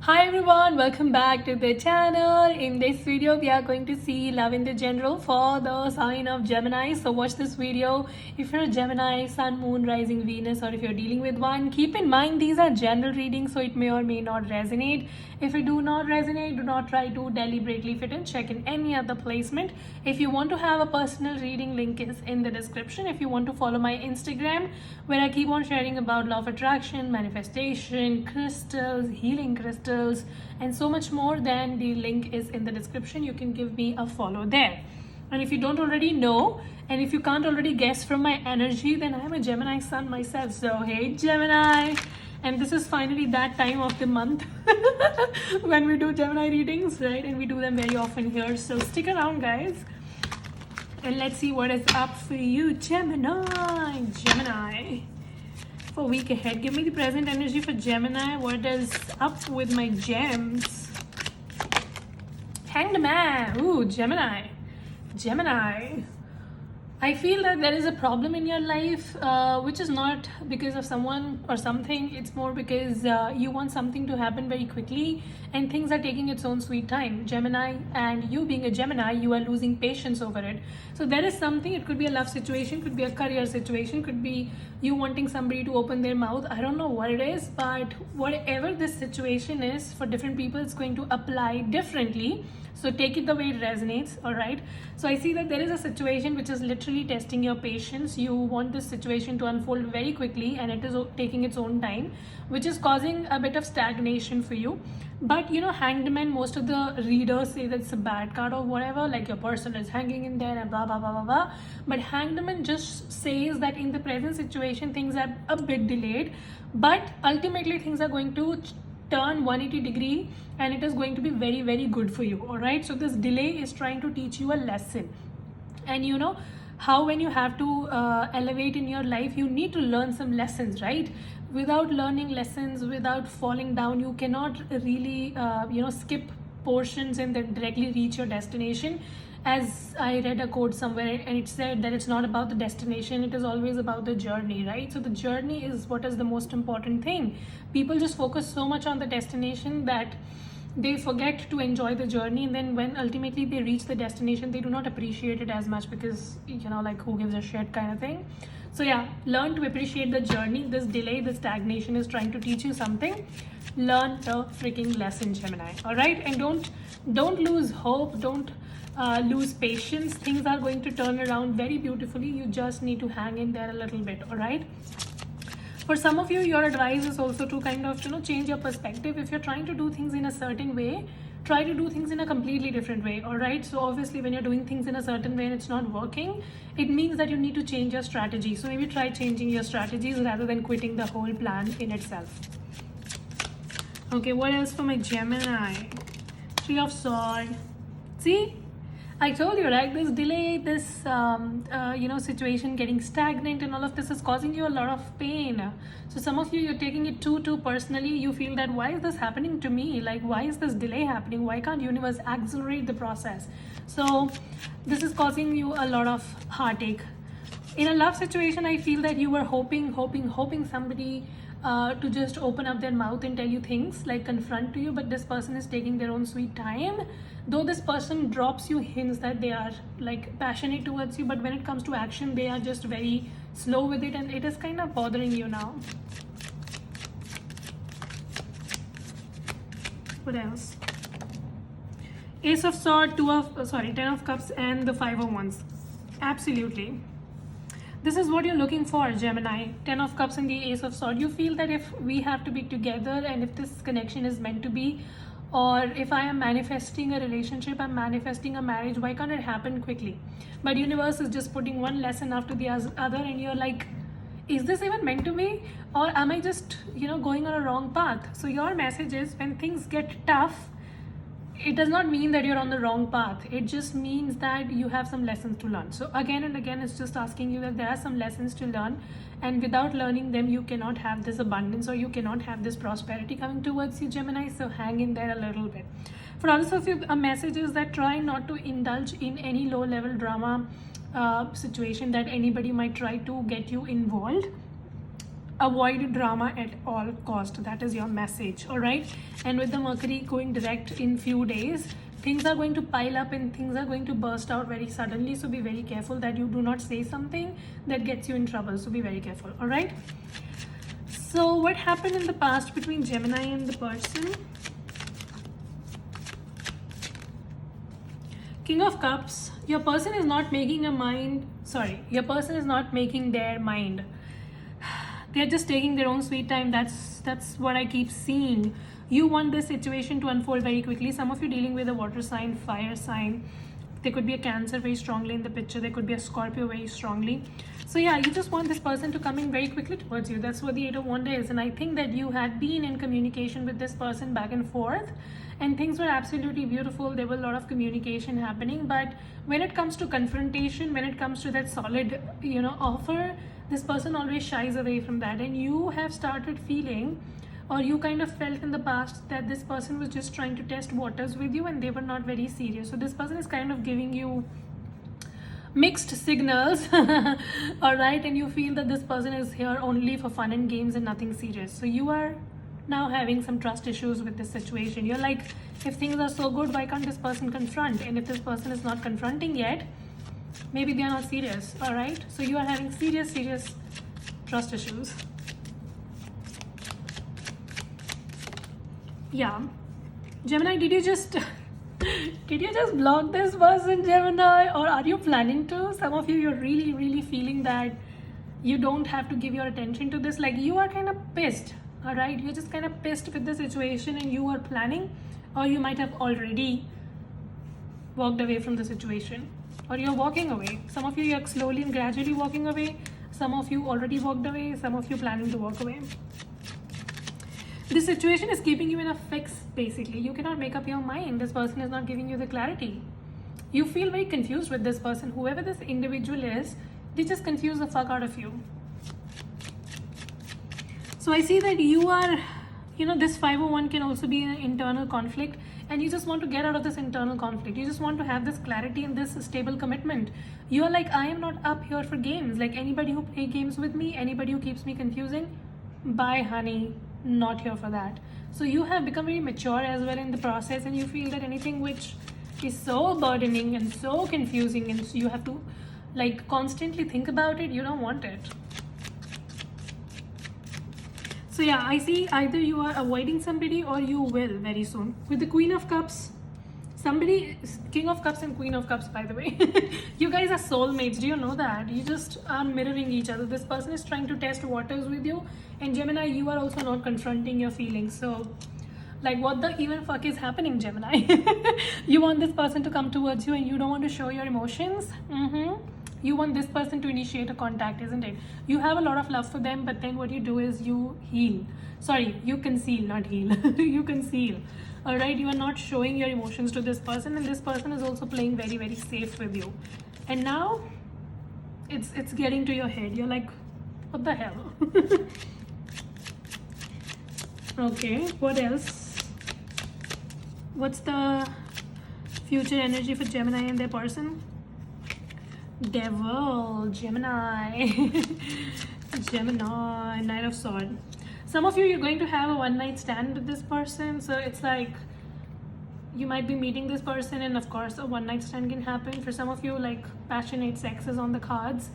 Hi everyone, welcome back to the channel. In this video, we are going to see love in the general for the sign of Gemini. So watch this video. If you're a Gemini, Sun, Moon, Rising, Venus, or if you're dealing with one, keep in mind these are general readings, so it may or may not resonate. If it do not resonate, do not try to deliberately fit in. Check in any other placement. If you want to have a personal reading, link is in the description. If you want to follow my Instagram, where I keep on sharing about law of attraction, manifestation, crystals, healing crystals, and so much more, then the link is in the description. You can give me a follow there. And if you don't already know, and if you can't already guess from my energy, then I'm a Gemini sun myself. So hey Gemini, and this is finally that time of the month when we do Gemini readings, right? And we do them very often here. So stick around, guys, and let's see what is up for you, Gemini. For week ahead, give me the present energy for Gemini. What is up with my gems? Hanged Man. Ooh, Gemini. I feel that there is a problem in your life, which is not because of someone or something. It's more because you want something to happen very quickly, and things are taking its own sweet time. Gemini, and you being a Gemini, you are losing patience over it. So there is something. It could be a love situation, could be a career situation, could be you wanting somebody to open their mouth. I don't know what it is, but whatever this situation is, for different people, it's going to apply differently. So take it the way it resonates. All right, so I see that there is a situation which is literally testing your patience. You want this situation to unfold very quickly, and it is taking its own time, which is causing a bit of stagnation for you. But you know, Hanged Man, most of the readers say that it's a bad card or whatever, like your person is hanging in there and blah blah blah blah blah. But Hanged Man just says that in the present situation things are a bit delayed, but ultimately things are going to turn 180 degree, and it is going to be very very good for you. All right, so this delay is trying to teach you a lesson. And you know how when you have to elevate in your life, you need to learn some lessons, right? Without learning lessons, without falling down, you cannot really skip portions and then directly reach your destination. As I read a quote somewhere, and it said that it's not about the destination, it is always about the journey, right? So the journey is what is the most important thing. People just focus so much on the destination that they forget to enjoy the journey, and then when ultimately they reach the destination, they do not appreciate it as much, because like, who gives a shit kind of thing. So yeah, learn to appreciate the journey. This delay, this stagnation is trying to teach you something. Learn the freaking lesson, Gemini. All right, and don't lose hope, don't lose patience. Things are going to turn around very beautifully. You just need to hang in there a little bit. All right, for some of you, your advice is also to kind of change your perspective. If you're trying to do things in a certain way, try to do things in a completely different way. All right, so obviously when you're doing things in a certain way and it's not working, it means that you need to change your strategy. So maybe try changing your strategies rather than quitting the whole plan in itself. Okay, what else for my Gemini? Three of Swords. See, I told you, right? This delay, this situation getting stagnant, and all of this is causing you a lot of pain. So some of you, you're taking it too personally. You feel that, why is this happening to me? Like, why is this delay happening? Why can't universe accelerate the process? So this is causing you a lot of heartache. In a love situation, I feel that you were hoping somebody to just open up their mouth and tell you things, like confront to you, but this person is taking their own sweet time. Though this person drops you hints that they are like passionate towards you, but when it comes to action, they are just very slow with it, and it is kind of bothering you now. What else? Ace of Swords, 10 of Cups, and the 5 of Wands. Absolutely. This is what you're looking for, Gemini. 10 of Cups and the Ace of Swords. You feel that if we have to be together, and if this connection is meant to be, or if I am manifesting a relationship, I'm manifesting a marriage, why can't it happen quickly? But universe is just putting one lesson after the other, and you're like, is this even meant to be? Or am I just, going on a wrong path? So your message is, when things get tough, it does not mean that you're on the wrong path. It just means that you have some lessons to learn. So again and again, it's just asking you that there are some lessons to learn, and without learning them, you cannot have this abundance, or you cannot have this prosperity coming towards you, Gemini. So hang in there a little bit. For others of you, a message is that try not to indulge in any low level drama situation that anybody might try to get you involved. avoid drama at all cost. That is your message. All right. And with the Mercury going direct in few days, things are going to pile up and things are going to burst out very suddenly. So be very careful that you do not say something that gets you in trouble. So be very careful. All right. So what happened in the past between Gemini and the person? King of Cups. Your person is not making a mind. Sorry, your person is not making their mind. They're just taking their own sweet time. That's what I keep seeing. You want this situation to unfold very quickly. Some of you dealing with a water sign, fire sign. There could be a Cancer very strongly in the picture. There could be a Scorpio very strongly. So yeah, you just want this person to come in very quickly towards you. That's what the Eight of Wands is. And I think that you had been in communication with this person back and forth, and things were absolutely beautiful. There was a lot of communication happening. But when it comes to confrontation, when it comes to that solid, offer, this person always shies away from that. And you have started feeling, or you kind of felt in the past, that this person was just trying to test waters with you and they were not very serious. So this person is kind of giving you mixed signals. All right. And you feel that this person is here only for fun and games and nothing serious. So you are now having some trust issues with this situation. You're like, if things are so good, why can't this person confront? And if this person is not confronting yet, maybe they are not serious. All right. So you are having serious trust issues. Yeah. Gemini, did you just block this person, Gemini? Or are you planning to? Some of you, you're really feeling that you don't have to give your attention to this. Like, you are kind of pissed. All right. You're just kind of pissed with the situation and you are planning, or you might have already walked away from the situation, or you're walking away. Some of you, you're slowly and gradually walking away. Some of you already walked away. Some of you planning to walk away. This situation is keeping you in a fix, basically. You cannot make up your mind. This person is not giving you the clarity. You feel very confused with this person. Whoever this individual is, they just confuse the fuck out of you. So I see that you are, this 501 can also be an internal conflict, and you just want to get out of this internal conflict. You just want to have this clarity and this stable commitment. You are like, I am not up here for games. Like, anybody who play games with me, anybody who keeps me confusing, bye honey, not here for that. So you have become very mature as well in the process, and you feel that anything which is so burdening and so confusing and you have to like constantly think about it, you don't want it. So yeah, I see either you are avoiding somebody or you will very soon. With the Queen of Cups, somebody, King of Cups and Queen of Cups, by the way, you guys are soulmates. Do you know that? You just are mirroring each other. This person is trying to test waters with you, and Gemini, you are also not confronting your feelings. So like, what the even fuck is happening, Gemini? You want this person to come towards you and you don't want to show your emotions. You want this person to initiate a contact, isn't it? You have a lot of love for them, but then what you do is you heal. Sorry, you conceal, not heal. You conceal. All right, you are not showing your emotions to this person, and this person is also playing very safe with you. And now it's getting to your head. You're like, what the hell? Okay, what else? What's the future energy for Gemini and their person? Devil, Gemini. Gemini, Knight of Swords. Some of you, you're going to have a one-night stand with this person. So it's like you might be meeting this person, and of course a one-night stand can happen. For some of you, like, passionate sex is on the cards.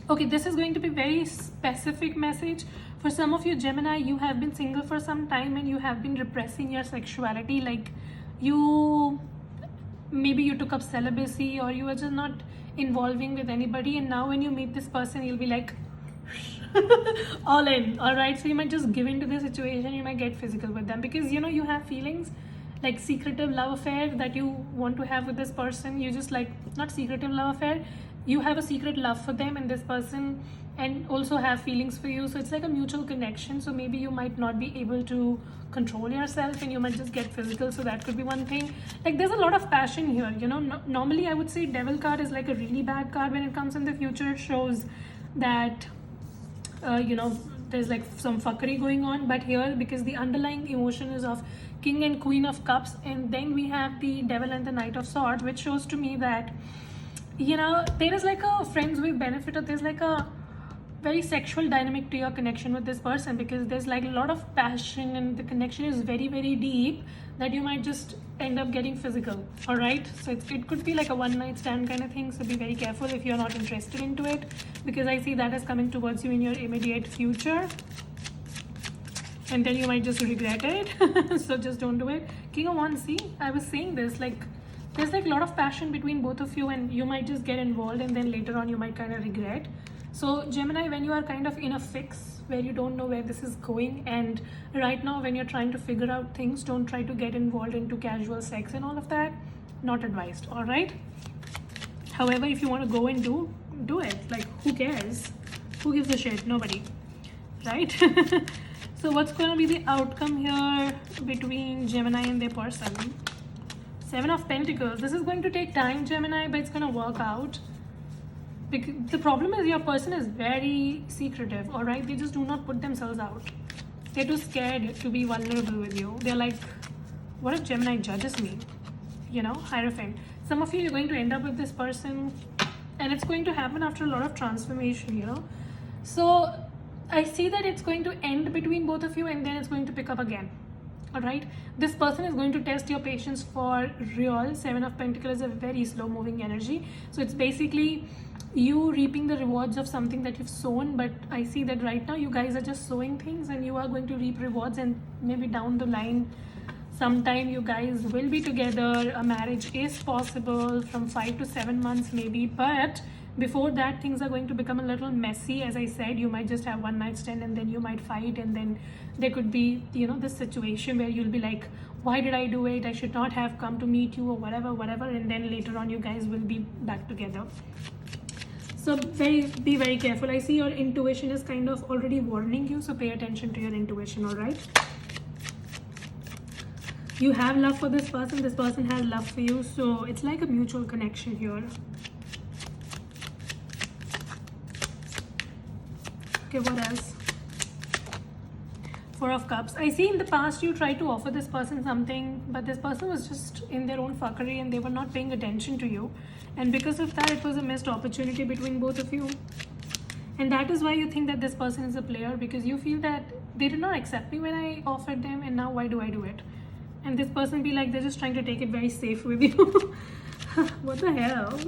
Okay, this is going to be very specific message. For some of you, Gemini, you have been single for some time and you have been repressing your sexuality. Like, maybe you took up celibacy, or you were just not involving with anybody, and now when you meet this person, you'll be like all in. All right, so you might just give into the situation. You might get physical with them because you have feelings, like secretive love affair that you want to have with this person. You just like, not secretive love affair, you have a secret love for them and this person, and also have feelings for you. So it's like a mutual connection. So maybe you might not be able to control yourself and you might just get physical. So that could be one thing. Like, there's a lot of passion here. Normally I would say Devil card is like a really bad card when it comes in the future. It shows that there's like some fuckery going on. But here, because the underlying emotion is of King and Queen of Cups, and then we have the Devil and the Knight of Swords, which shows to me that there is like a friends with benefit, or there's like a very sexual dynamic to your connection with this person, because there's like a lot of passion and the connection is very, very deep, that you might just end up getting physical. All right, so it could be like a one night stand kind of thing, so be very careful if you're not interested into it, because I see that is coming towards you in your immediate future, and then you might just regret it. So just don't do it. King of Wands, see, I was saying this, like there's like a lot of passion between both of you, and you might just get involved and then later on you might kind of regret. So Gemini, when you are kind of in a fix where you don't know where this is going, and right now when you're trying to figure out things, don't try to get involved into casual sex and all of that. Not advised. All right, however, if you want to go and do it, like who cares, who gives a shit? Nobody, right? So what's going to be the outcome here between Gemini and their person? 7 of Pentacles. This is going to take time, Gemini, but it's going to work out. Because the problem is your person is very secretive, all right? They just do not put themselves out. They're too scared to be vulnerable with you. They're like, what if Gemini judges me? You know, Hierophant. Some of you, you're going to end up with this person, and it's going to happen after a lot of transformation, you know? So I see that it's going to end between both of you, and then it's going to pick up again. All right, this person is going to test your patience for real. 7 of Pentacles is a very slow moving energy, so it's basically you reaping the rewards of something that you've sown. But I see that right now you guys are just sowing things, and you are going to reap rewards, and maybe down the line sometime you guys will be together. A marriage is possible from 5 to 7 months maybe, but before that things are going to become a little messy. As I said, you might just have one night stand, and then you might fight, and then there could be, you know, this situation where you'll be like, why did I do it? I should not have come to meet you, or whatever, and then later on you guys will be back together. So be very careful. I see your intuition is kind of already warning you, so pay attention to your intuition. All right, you have love for this person has love for you, so it's like a mutual connection here. Okay, what else? 4 of Cups. I see in the past you tried to offer this person something, but this person was just in their own fuckery and they were not paying attention to you, and because of that it was a missed opportunity between both of you. And that is why you think that this person is a player, because you feel that they did not accept me when I offered them, and now why do I do it? And this person be like, they're just trying to take it very safe with you. What the hell?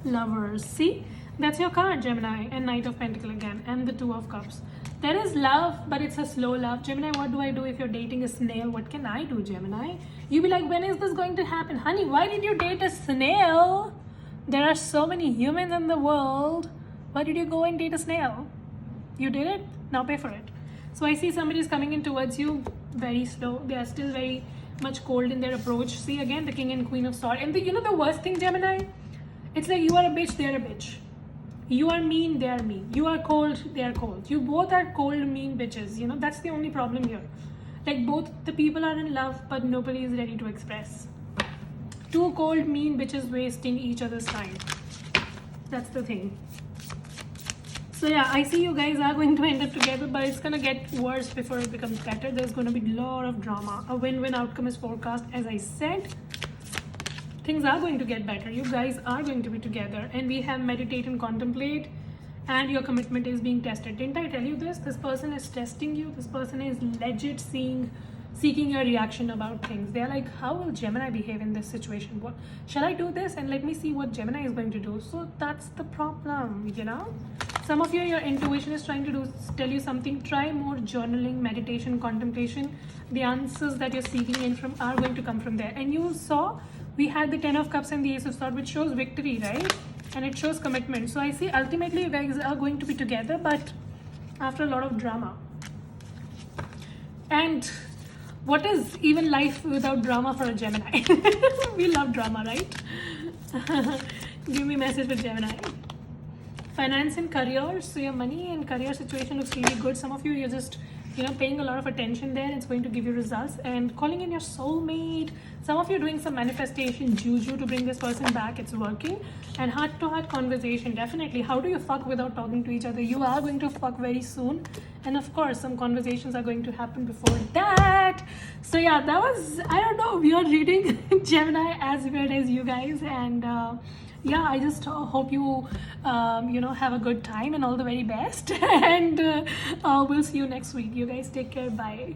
Lovers. See, that's your card, Gemini, and Knight of Pentacles again, and the 2 of Cups. There is love, but it's a slow love. Gemini, what do I do if you're dating a snail? What can I do, Gemini? You be like, when is this going to happen? Honey, why did you date a snail? There are so many humans in the world. Why did you go and date a snail? You did it, now pay for it. So I see somebody is coming in towards you very slow. They are still very much cold in their approach. See, again, the King and Queen of Swords. And you know the worst thing, Gemini? It's like you are a bitch, they're a bitch. You are mean, they are mean. You are cold, they are cold. You both are cold, mean bitches. You know, that's the only problem here. Like, both the people are in love, but nobody is ready to express. 2 cold, mean bitches wasting each other's time. That's the thing. So yeah, I see you guys are going to end up together, but it's going to get worse before it becomes better. There's going to be a lot of drama. A win-win outcome is forecast, as I said. Things are going to get better. You guys are going to be together, and we have meditate and contemplate, and your commitment is being tested. Didn't I tell you this? This person is testing you. This person is legit seeking your reaction about things. They're like, how will Gemini behave in this situation? What shall I do this, and let me see what Gemini is going to do. So that's the problem, you know. Some of you, your intuition is trying to tell you something. Try more journaling, meditation, contemplation. The answers that you're seeking in from are going to come from there. And you saw we had the 10 of Cups and the Ace of Swords, which shows victory, right? And it shows commitment. So I see ultimately you guys are going to be together, but after a lot of drama. And what is even life without drama for a Gemini? We love drama, right? Give me a message with Gemini. Finance and career. So your money and career situation looks really good. Some of you, you're just, you know, paying a lot of attention there. It's going to give you results. And calling in your soulmate. Some of you are doing some manifestation juju to bring this person back. It's working. And heart-to-heart conversation, definitely. How do you fuck without talking to each other? You are going to fuck very soon. And of course, some conversations are going to happen before that. So yeah, that was, I don't know, weird reading. Gemini, as weird as you guys. And yeah, I just hope you, have a good time and all the very best. And we'll see you next week. You guys take care. Bye.